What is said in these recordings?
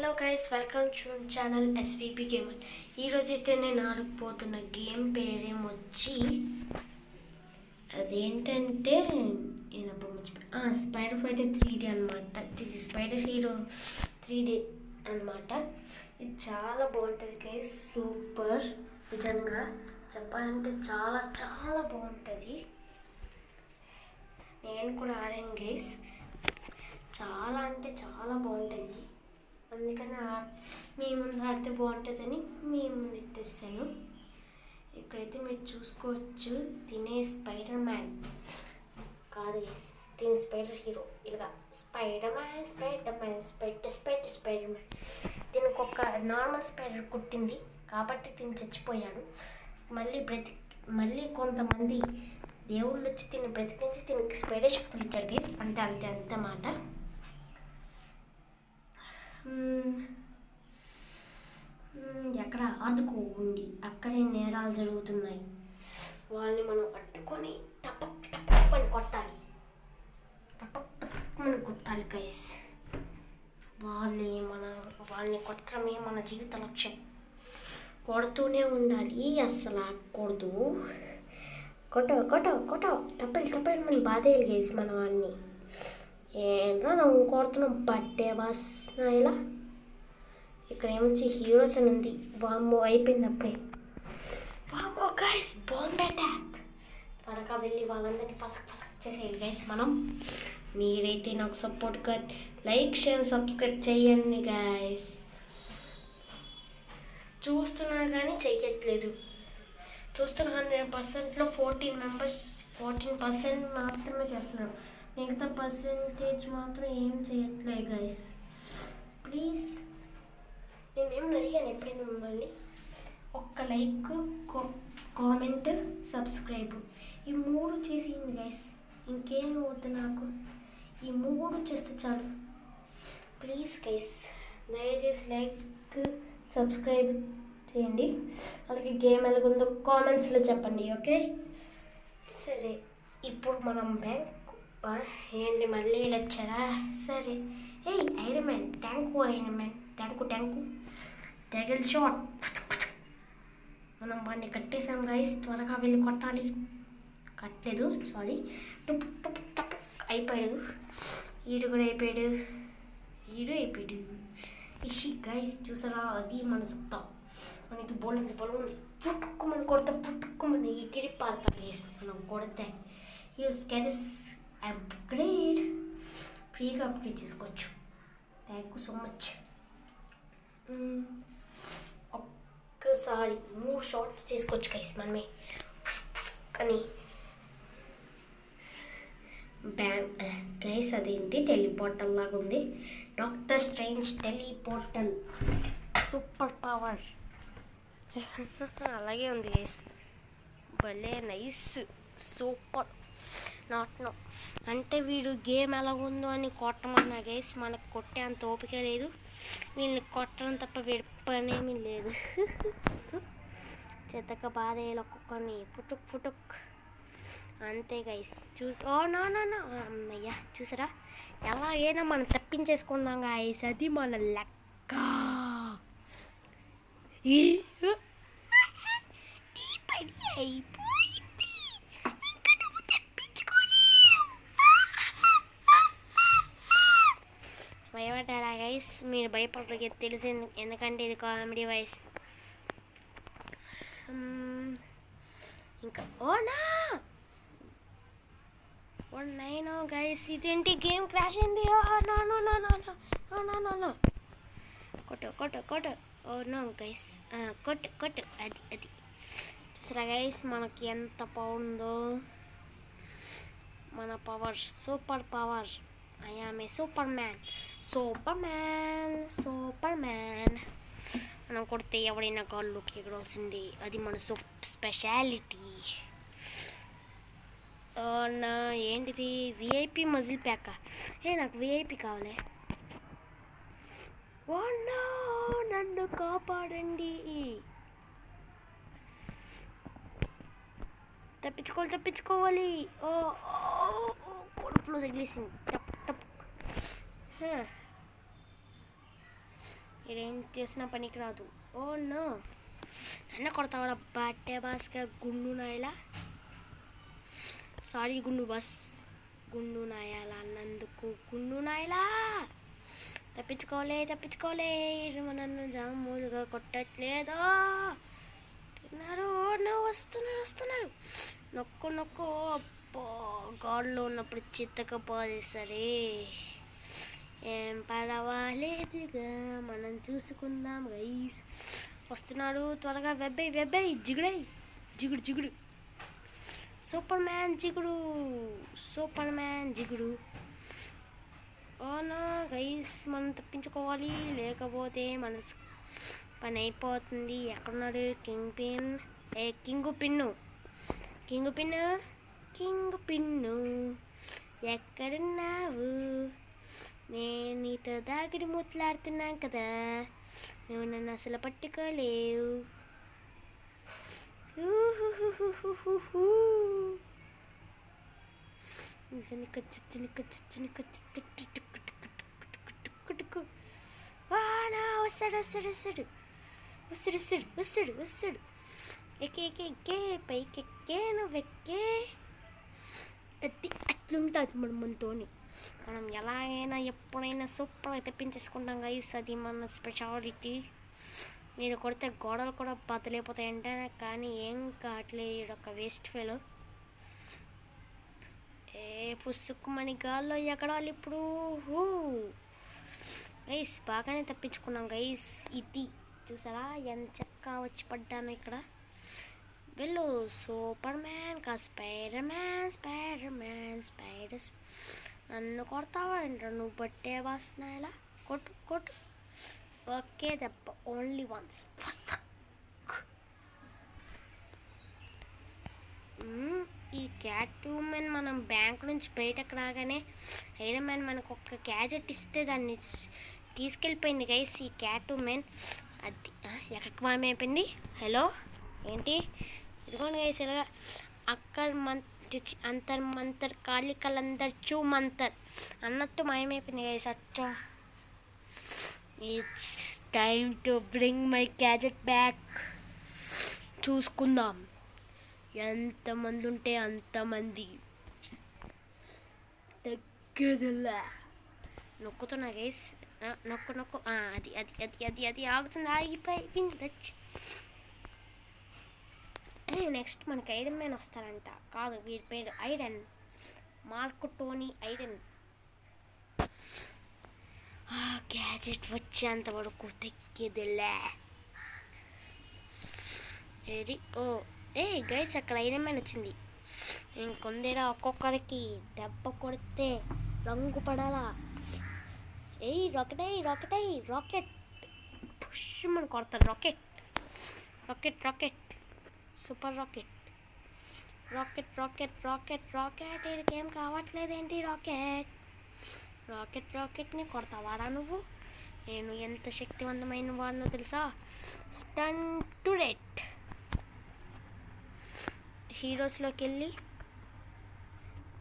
Hello guys, welcome to channel SVP gamer. ఈరోజైతే నేను ఆడకపోతున్న game పేరేమొచ్చి అదేంటంటే స్పైడర్ ఫైటర్ 3D అనమాట. ఇది స్పైడర్ హీరో 3D అనమాట. ఇది చాలా బాగుంటుంది గైస్, సూపర్. నిజంగా చెప్పాలంటే చాలా చాలా బాగుంటుంది. నేను కూడా ఆడాను గైస్, చాలా అంటే చాలా బాగుంటుంది. అందుకని మీ ముందు ఆడితే బాగుంటుందని మీ ముందు తెస్తాను. ఇక్కడైతే మీరు చూసుకోవచ్చు, తినే స్పైడర్ మ్యాన్ కాదు గైస్, తినే స్పైడర్ హీరో. ఇలా స్పైడర్ మ్యాన్ దీనికి ఒక నార్మల్ స్పైడర్ కుట్టింది కాబట్టి తిని చచ్చిపోయాడు. మళ్ళీ కొంతమంది దేవుళ్ళు వచ్చి తిని బ్రతికించి తినికి స్పైడర్ శక్తులు ఇచ్చారు గైస్. అంతే మాట. ఎక్కడ అదుకు ఉండి అక్కడే నేరాలు జరుగుతున్నాయి. వాళ్ళని మనం అడ్డుకొని టపక్ టపక్ అని కొట్టాలి, కొట్టాలి గైస్. వాళ్ళని కొట్టడమే మన జీవిత లక్ష్యం. కొడుతూనే ఉండాలి, అస్సలు ఆగకూడదు. కొట్ట టప్పలు మనం బాధేయాలి గైస్ మన వాడిని. ఏంట్రా నువ్వు కొడుతున్నావు బర్త్డే బాస్ నా ఇలా. ఇక్కడ ఏమొచ్చి హీరోస్ అని ఉంది. బాంబు అయిపోయింది అప్పుడే. Bomb guys, bomb attack. త్వరగా వెళ్ళి వాళ్ళందరినీ ఫసక్ చేసేయాలి గైస్ మనం. మీరైతే నాకు సపోర్ట్గా లైక్ షేర్ సబ్స్క్రైబ్ చేయండి గైస్. చూస్తున్నారు కానీ చెయ్యట్లేదు. చూస్తున్న 100%లో 14% మాత్రమే చేస్తున్నారు. మిగతా పర్సెంటేజ్ మాత్రం ఏం చేయట్లేదు గైస్. ప్లీజ్, నేనేం అడిగాను ఎప్పుడైనా మిమ్మల్ని? ఒక్క లైక్, కామెంట్, సబ్స్క్రైబ్, ఈ 3 చేసేయండి గైస్. ఇంకేం వద్దు నాకు, ఈ 3 చేస్తే చాలు. ప్లీజ్ గైస్, దయచేసి లైక్ సబ్స్క్రైబ్ చేయండి. అలాగే గేమ్ ఎలాగుందో కామెంట్స్లో చెప్పండి, ఓకే? సరే, ఇప్పుడు మనం ఏంటి మళ్ళీ వచ్చారా? సరే, ఐరన్ మ్యాన్ ట్యాంకు టెగల్ షాట్. మనం వాడిని కట్టేసాం గైస్. త్వరగా వెళ్ళి కొట్టాలి. కట్టలేదు, సారీ. టప్ అయిపోయాడు. ఈడు కూడా అయిపోయాడు. గైస్ చూసారా, అది మన సొత్తా. మనకి బోల్ ఉంది. పుట్టుకుమని కొడితే పుట్టుకుమని ఎగిరి పారుతాడు గైస్. మనం కొడితే హీరో స్కెచెస్ అప్గ్రేడ్ ఫ్రీగా అప్గ్రేడ్ చేసుకోవచ్చు. Thank you so much. ఒక్కసారి 3 షాట్స్ చేసుకోవచ్చు గైస్ మనమే అని. గైస్ అదేంటి టెలిపోర్టల్ లాగా ఉంది. డాక్టర్ స్ట్రేంజ్ టెలిపోర్టల్ సూపర్ పవర్ అలాగే ఉంది గైస్. భలే నైస్, సూపర్. నో అంటే వీడు గేమ్ ఎలాగుందో అని కొట్టమన్నా గైస్. మనకు కొట్టే అంత ఓపిక లేదు. వీళ్ళని కొట్టడం తప్ప వీడి పనేమీ లేదు. చెత్తక బాధ ఒక్కొక్కరిని పుటుక్ అంతే గైస్. అమ్మయ్యా, చూసారా ఎలాగైనా మనం తప్పించేసుకుందాం గైస్. అది మన లెక్క. భయపడ్డారా గైస్? మీరు భయపడలేదు తెలిసింది, ఎందుకంటే ఇది కామెడీ వాయిస్. ఇంకా నైన్ గైస్, ఇదేంటి గేమ్ క్రాష్ అయింది. కొట్టు నో గైస్, కొట్టు అది చూసారా గైస్ మనకి ఎంత పవర్ ఉందో. మన power super power. I am a Superman. మనం కొడితే ఎవడైనా కాళ్ళలోకి ఎగరాల్సింది, అది మన స్పెషాలిటీ. ఏంటిది విఐపి మజిల్ ప్యాకా? నాకు విఐపి కావాలి. నన్ను కాపాడండి. తప్పించుకోవాలి. కడుపులో తగిలేసింది. టప్ ఇదేం చేసినా పనికి రాదు. ఓ నో, నన్ను కొడతావాడా బట్టే బాస్గా గుండు నాయలా. సారీ గుండు బాస్, గుండు నాయాల అన్నందుకు గుండు నాయలా. తప్పించుకోలే నన్ను జాములుగా కొట్టట్లేదో. వస్తున్నారు. నొక్కు అప్పో, గాడ్లో ఉన్నప్పుడు చిత్తకపోతే సరే, ఏం పర్వాలేదుగా, మనం చూసుకుందాం గైస్. వస్తున్నాడు త్వరగా. వెబ్బై జిగుడు సూపర్ మ్యాన్ జిగుడు. ఓనా గైస్, మనం తప్పించుకోవాలి, లేకపోతే మన పని అయిపోతుంది. ఎక్కడున్నాడు కింగు పిన్ను ఎక్కడున్నావు? నేను నీతో దాగుడు మూతలాడుతున్నాను కదా, నువ్వు నన్ను అసలు పట్టుకోలేవు. వస్తాడు. ఎక్కే పైకెక్కే, నువ్వెక్కే. అది అట్లుంటుంది మనతోని. మనం ఎలాగైనా ఎప్పుడైనా సూపర్గా తెప్పించేసుకుంటాం గైస్, అది మన స్పెషాలిటీ. మీరు కొడితే గోడలు కూడా బద్దలైపోతాయంటే, కానీ ఏం కావట్లేదు. ఒక వేస్ట్ ఫెలో. పుసుక్కు మన గాల్లో ఎగడాలి ఇప్పుడు. గైస్ బాగానే తప్పించుకున్నాం గైస్. ఇది చూసారా ఎంత చక్కగా వచ్చి పడ్డాను ఇక్కడ. వెళ్ళు సూపర్ మ్యాన్ కా స్పైడర్ మ్యాన్. నన్ను కొడతావా ఏంట్రా నువ్వు? బట్టే వాసన ఇలా కొట్టు. ఓకే దెబ్బ, ఓన్లీ వన్స్. ఈ క్యాట్-ఉమెన్ మనం బ్యాంక్ నుంచి బయటకు రాగానే ఐరన్ మ్యాన్ మనకు ఒక గ్యాజెట్ ఇస్తే దాన్ని తీసుకెళ్ళిపోయింది గైస్ ఈ క్యాట్-ఉమెన్. అది ఎక్కడికి మాయమైపోయింది? హలో ఏంటి? ఇదిగోండి గైస్, ఇలా అంతర్ కాళికలందరు చూమంతర్ అన్నట్టు మాయమైపోయింది గైస్. అచ్చా, it's time to bring my gadget back. చూసుకుందాం, ఎంతమంది ఉంటే అంతమంది. తగ్గదులా. నొక్కుతున్నా గైస్, నొక్కు. అది ఆగుతుంది, ఆగిపోయింది. నెక్స్ట్ మనకి ఐరన్ మ్యాన్ వస్తారంట. కాదు, వీరి పేరు iron, mark Tony iron. Gadget వచ్చేంత వరకు తగ్గదులే. గైస్, అక్కడ ఐరన్ మ్యాన్ వచ్చింది. ఇంకొందేరా, ఒక్కొక్కరికి దెబ్బ కొడితే రంగు పడాలా. రాకెట్ పుష్ అని కొడతారు. Rocket super rocket. వీడికేం కావట్లేదేంటి? రాకెట్ని కొడతావారా నువ్వు? నేను ఎంత శక్తివంతమైన వాడినో తెలుసా? స్టంటుడెట్. హీరోస్లోకి వెళ్ళి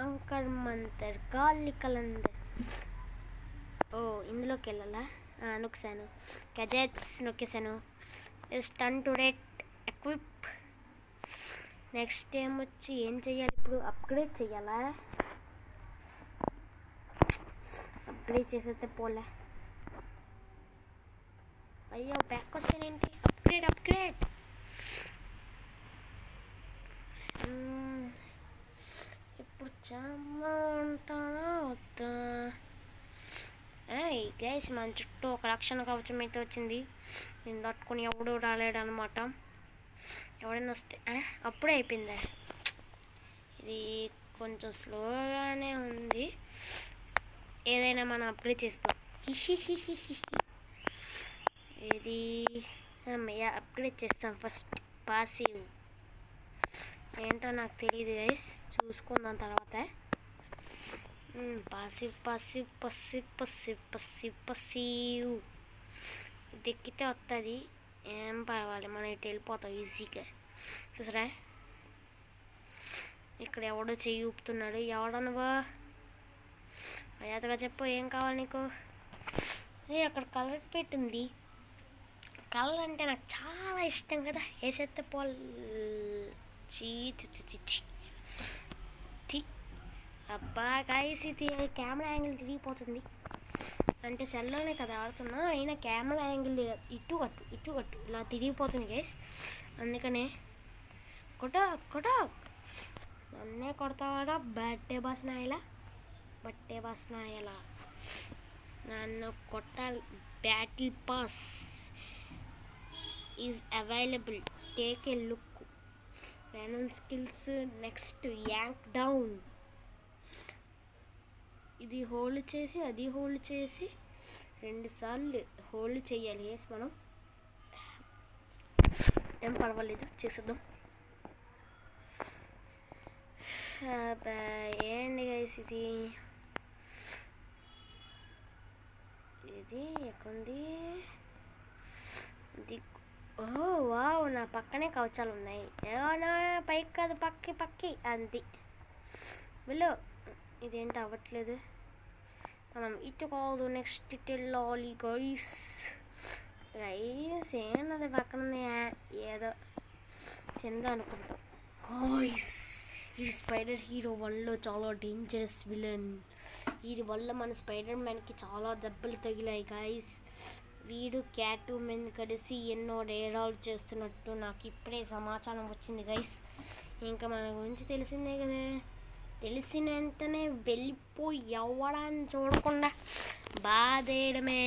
అంకర్ మంతర్ కాళికలందర్. ఇందులోకి వెళ్ళాలా? నొక్కేసాను. గ్యాజెట్స్ నొక్కేసాను. స్టంటుడెట్ ఎక్విప్. నెక్స్ట్ వచ్చి ఏం చెయ్యాలి ఇప్పుడు? అప్గ్రేడ్ చెయ్యాలా? అప్గ్రేడ్ చేసేస్తే పోలే. అయ్యో బ్యాక్ వస్తానేంటి? అప్గ్రేడ్. ఇప్పుడు ఉంటానా వద్దా? గైస్, మన చుట్టూ ఒక రక్షణ కవచం అయితే వచ్చింది. నేను తట్టుకుని ఎవడూ రాలేడు అనమాట. ఎవడైనా వస్తే అప్పుడే అయిపోయిందా? ఇది కొంచెం స్లోగానే ఉంది. ఏదైనా మనం అప్గ్రేడ్ చేస్తాం. ఇది అప్గ్రేడ్ చేస్తాం ఫస్ట్. పాసివ్ ఏంటో నాకు తెలియదు గైస్, చూసుకుందాం తర్వాత. పాసివ్ ఇది ఎక్కితే వస్తుంది. ఏం పర్వాలి, మనం ఇటు వెళ్ళిపోతాం ఈజీగా. చూసారా, ఇక్కడ ఎవడో చెయ్యి ఊపుతున్నాడు. ఎవడనువా? మర్యాదగా చెప్పు, ఏం కావాలి నీకు? అక్కడ కలర్ పెట్టింది. కలర్ అంటే నాకు చాలా ఇష్టం కదా. వేసేస్తే పోల్ అబ్బా గైస్, ఇది కెమెరా యాంగిల్ తిరిగిపోతుంది. అంటే సెల్లోనే కదా ఆడుతున్నా, అయినా కెమెరా యాంగిల్ ఇటు కట్టు ఇలా తిరిగిపోతుంది గైస్. అందుకనే కొట్టా నన్నే కొడతావాడా బట్టే బాస్ నాయలా నన్ను కొట్టాలి. Battle pass is available, take a look. Random skills, next yank down. ఇది హోల్డ్ చేసి అది హోల్డ్ చేసి 2 సార్లు హోల్డ్ చేయాలి. మనం ఏం పర్వాలేదు, చేసేద్దాం. ఏంటి గైస్ ఇది ఎక్కడుంది? ఇది వావ్, నా పక్కనే కవచాలు ఉన్నాయి. ఏమన్నా పైకి కాదు, పక్కి అంది వీళ్ళు. ఇదేంటి అవ్వట్లేదు? మనం ఇటు కాదు, నెక్స్ట్ ఇటు వెళ్ళాలి గైస్. ఏమన్నది పక్కన ఏదో చిన్నది అనుకుంటాం గైస్. ఈ స్పైడర్ హీరో 1లో చాలా డేంజరస్ విలన్. వీడి వల్ల మన స్పైడర్ మ్యాన్కి చాలా దెబ్బలు తగిలాయి గైస్. వీడు క్యాట్ ఉమెన్ కలిసి ఎన్నో నేరాలు చేస్తున్నట్టు నాకు ఇప్పుడే సమాచారం వచ్చింది గైస్. ఇంకా మన గురించి తెలిసిందే కదా. తెలిసిన వెంటనే వెళ్ళిపోయి ఎవడాన్ని చూడకుండా బాధేయడమే.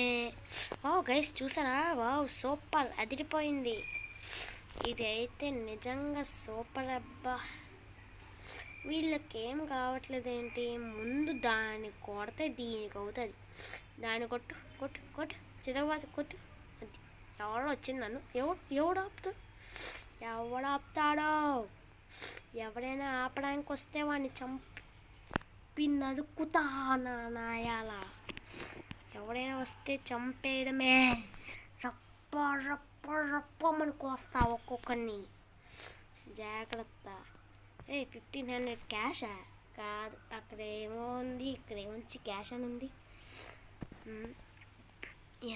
గైస్ చూసారా? వావ్, సూపర్, అదిరిపోయింది. ఇది అయితే నిజంగా సూపర్ అబ్బా. వీళ్ళకేం కావట్లేదు ఏంటి? ముందు దాన్ని కొడితే దీనికి అవుతుంది. దాన్ని కొట్టు చితకబాదు, కొట్టు. అది ఎవడో వచ్చింది నన్ను. ఎవడాపుతాడో? ఎవడైనా ఆపడానికి వస్తే వాడిని చంపి నడుకుతా నాయాల. ఎవడైనా వస్తే చంపేయడమే. రప్పమని కోస్తా ఒక్కొక్కరిని. జాగ్రత్త. 1500 క్యాషా? కాదు, అక్కడ ఏమో ఉంది, ఇక్కడ ఏమొచ్చి క్యాష్ అని ఉంది.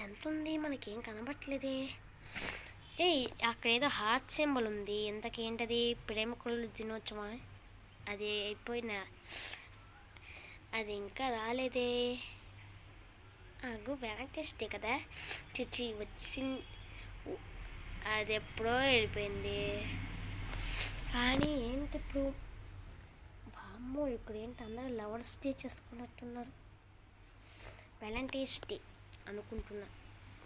ఎంత ఉంది? మనకేం కనబట్టలేదే. అక్కడ ఏదో హార్ట్ సింబల్ ఉంది. ఎంతకేంటది? ప్రేమికుల దినోత్సవమా? అది అయిపోయినా, అది ఇంకా రాలేదే. వెనక్కి కదా చిచ్చి వచ్చింది. అది ఎప్పుడో వెళ్ళిపోయింది. కానీ ఏంటి ఇప్పుడు? బామ్మో, ఇక్కడ ఏంటి అందరూ లవర్స్ డే చేసుకున్నట్టున్నారు. వ్యాలంటైన్స్ డే అనుకుంటున్నా.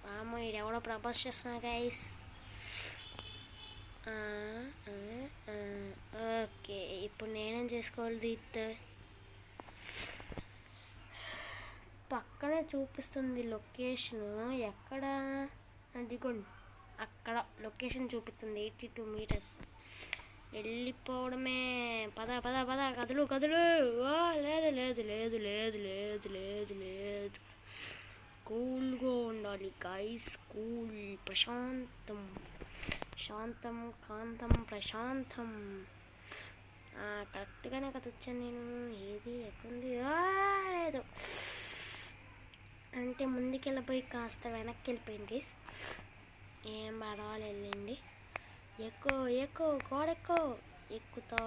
బామ్మో, ఈడెవడో ప్రపోజ్ చేస్తున్నా గైస్. ఓకే, ఇప్పుడు నేనేం చేసుకోవాలి? దీంతో పక్కనే చూపిస్తుంది లొకేషను. ఎక్కడ? అదిగోండి, అక్కడ లొకేషన్ చూపిస్తుంది. 82 meters. వెళ్ళిపోవడమే. పద కదులు. లేదు. కూల్గా ఉండాలి గైస్. కూల్, ప్రశాంతం, శాంతం, కాంతం, ప్రశాంతం. కరెక్ట్గానే కదా వచ్చాను నేను. ఏది ఎక్కడుంది? లేదు అంటే ముందుకెళ్ళిపోయి కాస్త వెనక్కి వెళ్ళిపోయింది గైస్. ఏం పడవాలి, వెళ్ళండి. ఎక్కువ గోడెక్కో. ఎక్కుతా.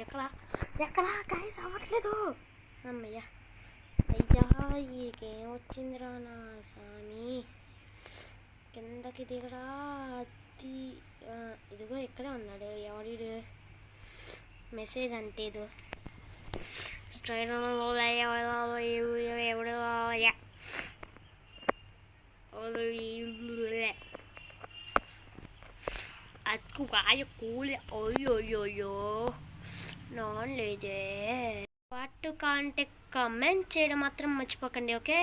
ఎక్కడా గైస్? అవ్వట్లేదు. అమ్మయ్యా. ఈకేం వచ్చిందిరా నా సామి. కిందకి దిగరా. ఇదిగో ఇక్కడే ఉన్నాడు. ఎవడు? మెసేజ్ అంటే ఇది స్ట్రైట్ అతుకు కాయ కూలి. అయ్యో నాన్ లేదే. పార్ట్ కాంటే కమెంట్ చేయడం మాత్రం మర్చిపోకండి. ఓకే.